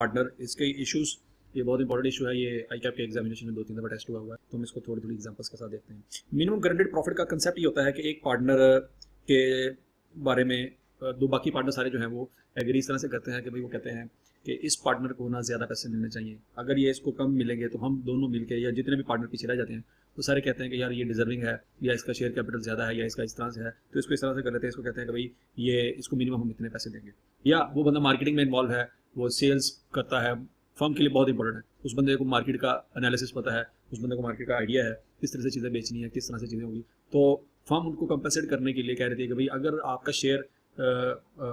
Partner, इसके issues, ये बहुत इंपॉर्टेंट इशू है, ये आई कैप के एग्जामिनेशन में 2-3 दफा टेस्ट हुआ है, तो हम इसको थोड़ी थोड़ी एग्जांपल्स के साथ देखते हैं। मिनिमम गारंटेड प्रॉफिट का कंसेप्ट ये होता है कि एक पार्टनर के बारे में दो बाकी पार्टनर सारे जो हैं वो एग्री इस तरह से करते हैं कि भाई वो कहते हैं कि इस पार्टनर को ना ज़्यादा पैसे मिलने चाहिए, अगर ये इसको कम मिलेंगे तो हम दोनों मिलकर, या जितने भी पार्टनर पीछे रह जाते हैं तो सारे कहते हैं कि यार ये डिजर्विंग है, या इसका शेयर कैपिटल ज़्यादा है, या इसका इस तरह से है, तो इसको इस तरह से कर लेते हैं, इसको कहते हैं कि भाई ये इसको मिनिमम हम इतने पैसे देंगे। या वो बंदा मार्केटिंग में इन्वॉल्व है, वो सेल्स करता है, फर्म के लिए बहुत इंपॉर्टेंट है, उस बंदे को मार्केट का एनालिसिस पता है, उस बंदे को मार्केट का आइडिया है किस तरह से चीज़ें बेचनी है, किस तरह से चीज़ें होगी, तो फर्म उनको कंपनसेट करने के लिए कह रही थी कि भाई अगर आपका शेयर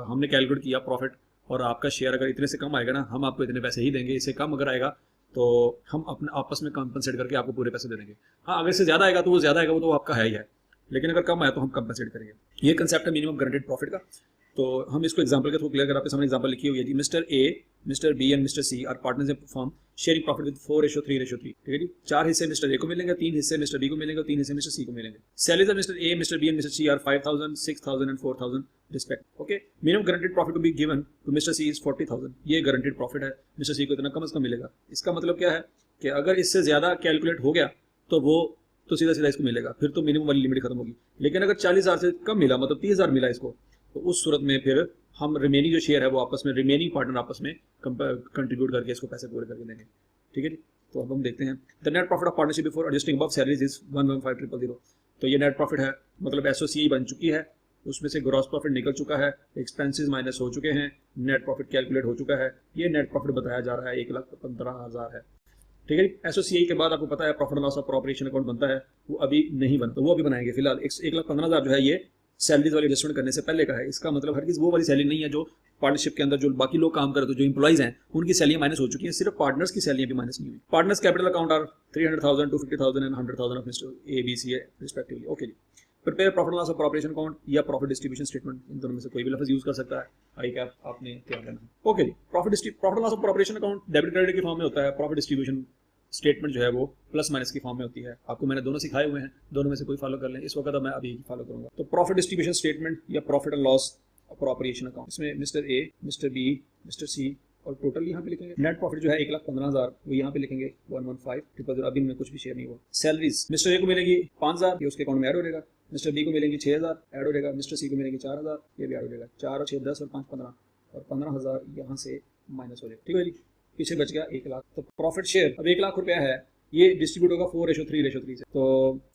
हमने कैलकुलेट किया प्रॉफिट, और आपका शेयर अगर इतने से कम आएगा ना, हम आपको इतने पैसे ही देंगे, इससे कम अगर आएगा तो हम अपने आपस में कंपनसेट करके आपको पूरे पैसे दे देंगे। हाँ, अगर इससे ज़्यादा आएगा तो वो ज़्यादा आएगा, वो तो आपका है ही है, लेकिन अगर कम आया तो हम कंपनसेट करेंगे। ये कंसेप्ट है मिनिमम गारंटेड प्रॉफिट का। तो हम इसको एग्जांपल के थ्रू क्लियर कर, आपके सामने एग्जांपल लिखी हुई है जी, mister A, mister B and mister C are partners in firm sharing profit with 4:3:3, ठीक है जी। 4 हिस्से मिस्टर ए को मिलेंगे, 3 हिस्से मिस्टर बी को मिलेंगे, और 3 हिस्से मिस्टर सी को मिलेंगे। Salaries of mister A, mister B and mister C are 5,000, 6,000 and 4,000 respect. Okay, minimum guaranteed profit to be given to mister C is 40,000, ये गारंटेड प्रॉफिट है, मिस्टर सी को इतना कम से कम मिलेगा। इसका मतलब क्या है कि अगर इससे ज्यादा कैलकुलेट हो गया तो वो तो सीधा सीधा इसको मिलेगा, फिर तो मिनिमम वाली लिमिट खत्म होगी। लेकिन अगर 40,000 से कम मिला, मतलब 30,000 मिला इसको, तो उस सूरत में फिर हम रिमेनिंग जो शेयर है वो आपस में, रिमेनिंग पार्टनर आपस में कंट्रीब्यूट करके इसको पैसे पूरे करके देंगे, ठीक है जी। तो अब हम देखते हैं the net profit of partnership before adjusting above salaries is 115,000। तो ये नेट प्रॉफिट है, मतलब एसओसी बन चुकी है, उसमें से ग्रॉस प्रॉफिट निकल चुका है, एक्सपेंसेस माइनस हो चुके हैं, नेट प्रॉफिट कैलकुलेट हो चुका है, ये नेट प्रॉफिट बताया जा रहा है 1,15,000 है, ठीक है। एसओसीआई के बाद आपको पता है profit loss of operation account बनता है, वो अभी नहीं बनता, वो अभी बनाएंगे। फिलहाल 1,15,000 जो है ये सैलरीज वाली एडजस्टमेंट करने से पहले का है। इसका मतलब हरगिज़ वो वाली सैलरी नहीं है जो पार्टनरशिप के अंदर जो बाकी लोग काम कर रहे थे, जो इंप्लॉइज हैं, उनकी सैलरी माइनस हो चुकी है, सिर्फ पार्टनर्स की सैलरी भी माइनस नहीं हुई। Partners capital account are 300,000, 250,000 and 100,000 of mister A, B, C respectively. Okay जी। Prepare profit loss of operation account या प्रॉफिट डिस्ट्रीब्यूशन स्टेटमेंट, इन दोनों में से कोई भी लफ्ज यूज कर सकता है, आई कैप आपने ध्यान रखना। ओके जी। Profit loss of operation account debit credit की फॉर्म में होता है, प्रॉफिट डिस्ट्रीब्यूशन स्टेटमेंट जो है वो प्लस माइनस की फॉर्म में होती है। आपको मैंने दोनों सिखाए हुए हैं, दोनों में से कोई फॉलो कर लें, इस वक्त अब मैं अभी फॉलो करूंगा। तो प्रॉफिट डिस्ट्रीब्यूशन स्टेटमेंट या profit and loss appropriation account, इसमें mister A, mister B, mister C और टोटल यहाँ पे लिखेंगे। नेट प्रॉफिट जो है 1,15,000, वो यहाँ पे लिखेंगे 115,000, अभी में कुछ भी शेयर नहीं हुआ। सैलरीज मिस्टर ए को मिलेगी 5,000, ये उसके अकाउंट में ऐड हो जाएगा। मिस्टर बी को मिलेंगी 6,000, ऐड हो जाएगा। मिस्टर सी को मिलेंगी 4,000, ये भी ऐड हो जाएगा। 4 और 6 10 और 5 15, और 15,000 यहाँ से माइनस हो जाएगा, ठीक है जी। पीछे बच गया 1,00,000। तो प्रॉफिट शेयर अब 1,00,000 रुपया है, ये डिस्ट्रीब्यूट होगा 4:3:3 से। तो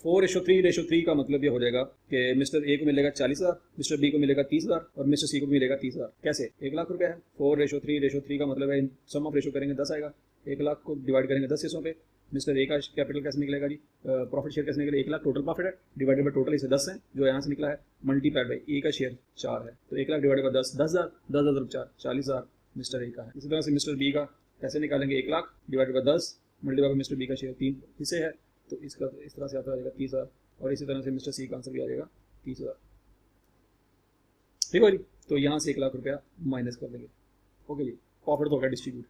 4:3:3 का मतलब ये हो जाएगा कि मिस्टर ए को मिलेगा 40,000, मिस्टर बी को मिलेगा 30,000 और मिस्टर सी को मिलेगा 30,000। कैसे? 1,00,000 रुपया है, 4:3:3 का मतलब है सम ऑफ रेशो करेंगे 10 आएगा, 1,00,000 को डिवाइड करेंगे 10 हिस्सों पे। मिस्टर ए का कैपिटल कैसे निकलेगा जी, प्रॉफिट शेयर कैसे निकलेगा, 1,00,000 टोटल प्रॉफिट है, डिवाइडेड बाय टोटल इसे 10 है जो यहाँ से निकला है, मल्टीप्लाइड बाय ए का शेयर 4 है, तो 1,00,000 डिवाइडेड बाय 10, 10,000, 10,000 4, 40,000 मिस्टर ए का है। इसी तरह से मिस्टर बी का कैसे निकालेंगे, 1,00,000 divided by 10 multiply by mister B का शेयर 3 हिस्से है, तो इसका इस तरह से आता जाएगा 30,000, और इसी तरह से मिस्टर सी का आंसर भी आ जाएगा 30,000, ठीक है जी। तो यहाँ से 1,00,000 रुपया माइनस कर देंगे, ओके जी। प्रॉफिट तो हो गया डिस्ट्रीब्यूट।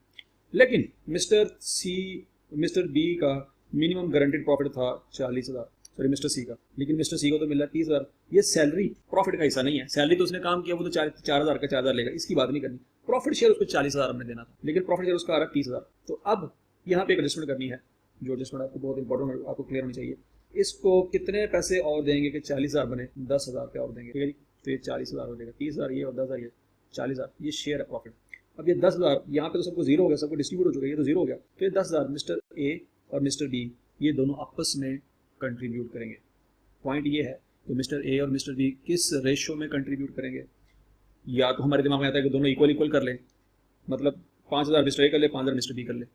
लेकिन मिस्टर बी का मिनिमम गारंटेड प्रॉफिट था 40,000, सॉरी मिस्टर सी का, लेकिन मिस्टर सी को तो मिल रहा है 30,000। ये सैलरी प्रॉफिट का हिस्सा नहीं है, सैलरी तो उसने काम किया, वो तो 4,000 का 4,000 लेगा, इसकी बात नहीं करनी। प्रॉफिट शेयर उसको 40,000 हमने देना था, लेकिन प्रॉफिट शेयर उसका आ रहा है 30,000। तो अब यहाँ पे एक एडजस्टमेंट करनी है, जो एडजस्टमेंट आपको बहुत इंपॉर्टेंट, आपको क्लियर होनी चाहिए। इसको कितने पैसे और देंगे कि 40,000 बने, 10,000 रुपया और देंगे, ठीक है जी। तो ये 40,000 हो जाएगा, 30,000 ये और 10,000 ये, 40,000 ये शेयर है प्रॉफिट। अब ये 10,000 यहाँ पे तो सबको जीरो हो गया, सबको डिस्ट्रीब्यूट हो चुका है, ये तो जीरो हो गया। तो ये 10,000 मिस्टर ए और मिस्टर बी ये दोनों आपस में कंट्रीब्यूट करेंगे। पॉइंट ये है कि मिस्टर ए और मिस्टर बी किस रेशो में कंट्रीब्यूट करेंगे। या तो हमारे दिमाग में आता है कि दोनों इक्वल कर लें, मतलब 5,000 मिस्टर ए कर ले, 5,000 मिस्टर बी कर ले,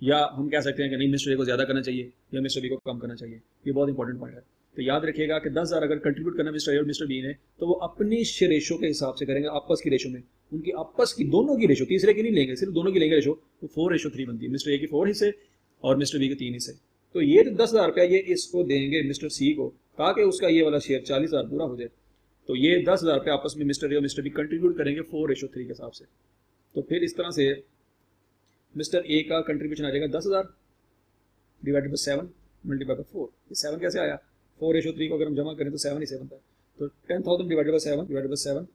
या हम कह सकते हैं कि नहीं मिस्टर ए को ज़्यादा करना चाहिए या मिस्टर बी को कम करना चाहिए। ये बहुत इंपॉर्टेंट पॉइंट है। तो याद रखिएगा कि 10,000 अगर कंट्रीब्यूट करना मिस्टर ए और मिस्टर बी ने, तो वो अपनी रेशो के हिसाब से करेंगे, आपस की रेशो में, उनकी आपस की दोनों की रेशो, तीसरे की नहीं लेंगे, सिर्फ दोनों की लेंगे रेशो। तो 4:3 बनती है, मिस्टर ए की 4 हिस्से और मिस्टर बी के 3 हिस्से। तो ये 10,000 रुपया ये इसको देंगे मिस्टर सी को, ताकि उसका ये वाला शेयर 40,000 पूरा हो जाए। तो ये 10,000 रुपया आपस में मिस्टर ए और मिस्टर बी कंट्रीब्यूट करेंगे 4:3 के हिसाब से। तो फिर इस तरह से मिस्टर ए का कंट्रीब्यूशन आ जाएगा 10,000 डिवाइडेड बाय 7 मल्टीप्लाई बाय 4। ये 7 कैसे आया, 4:3 को अगर हम जमा करें तो 7 ही 7 बनता है। तो 10,000 डिवाइडेड बाय 7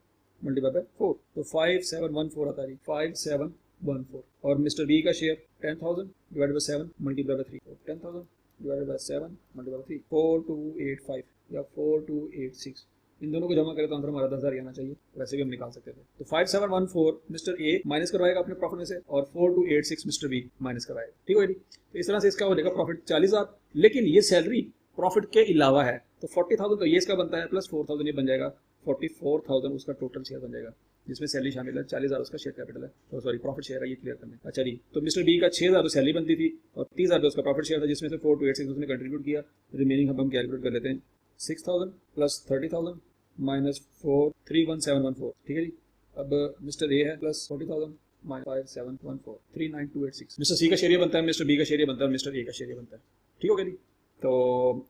मल्टीप्लाई बाय 4, तो 5714 आता है जी, 5714 5714 और मिस्टर बी का share 10,000 divided by 7 multiply by 3 10,000 divided by 7 multiply by 3 4285 या 4286 इन दोनों को जमा करें तो आंसर हमारा 10,000 आना चाहिए। वैसे भी हम निकाल सकते थे। तो 5714 मिस्टर ए माइनस करवाएगा अपने प्रॉफिट में से और 4286 मिस्टर बी माइनस करवाएगा। ठीक है जी। तो इस तरह से इसका हो जाएगा प्रॉफिट 40,000, लेकिन ये सैलरी प्रॉफिट के अलावा है तो 40,000 तो ये इसका बनता है प्लस 4,000 ये बन जाएगा 44,000 उसका टोटल शेयर बन जाएगा, जिसमें सैलरी शामिल है। 40,000 उसका शेयर कैपिटल है, तो सॉरी प्रॉफिट शेयर है, ये क्लियर करना है। अच्छा जी, तो मिस्टर बी का 6,000 सैलरी बनती थी और 30,000 उसका प्रॉफिट शेयर था, जिसमें से 4286 उसने कंट्रीब्यूट किया। रिमेनिंग हम कैलकुलेट कर लेते हैं 6,000 प्लस 30,000 माइनस 431714। ठीक है जी। अब मिस्टर ए है प्लस 40,000 माइनस 5714 39286। मिस्टर सी का शेयर बनता है, मिस्टर बी का शेयर बनता है, मिस्टर ए का शेयर बनता है। ठीक हो गया जी। तो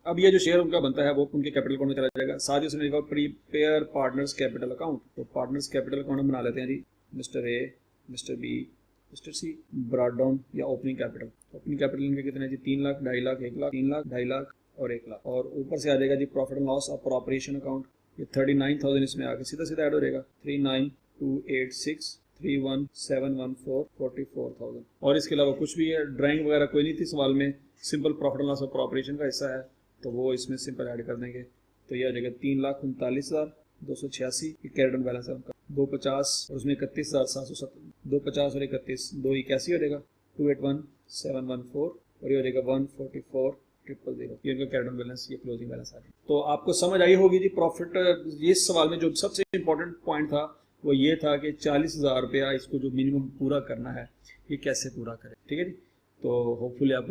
अब ये जो शेयर उनका बनता है वो उनके कैपिटल अकाउंट में चला जाएगा। साथ ही उसने लिखा प्रीपेयर पार्टनर्स कैपिटल अकाउंट। तो पार्टनर्स कैपिटल अकाउंट हम बना लेते हैं जी। Mister A, mister B, mister C, brought down या ओपनिंग कैपिटल। ओपनिंग कैपिटल इनके कितने जी? 3 लाख, 2.5 लाख, 1 लाख, 3 लाख, 2.5 लाख और 1 लाख। और ऊपर से आ जाएगा जी profit and loss of operation account, ये 39,000 इसमें आगे सीधा सीधा ऐड हो जाएगा। 39,286 31,714 44,000। और इसके अलावा कुछ भी है, ड्राइंग वगैरह कोई नहीं थी सवाल में, simple profit and loss of operation का हिस्सा है तो वो इसमें सिंपल ऐड कर देंगे। तो ये आ जाएगा 3,39,286 कैरेट ऑन बैलेंस है उनका। 250 और उसमें 31,770, 250 और 31 281 हो जाएगा 281,714 और ये हो जाएगा 144,000। ये इनका कैरेट ऑन बैलेंस, ये क्लोजिंग बैलेंस आ जाएगा। तो आपको समझ आई होगी जी प्रॉफिट। ये सवाल में जो सबसे इंपॉर्टेंट पॉइंट था वो ये था कि 40,000 रुपया इसको जो मिनिमम पूरा करना है ये कैसे पूरा करें। ठीक है जी। तो होपफुली आपको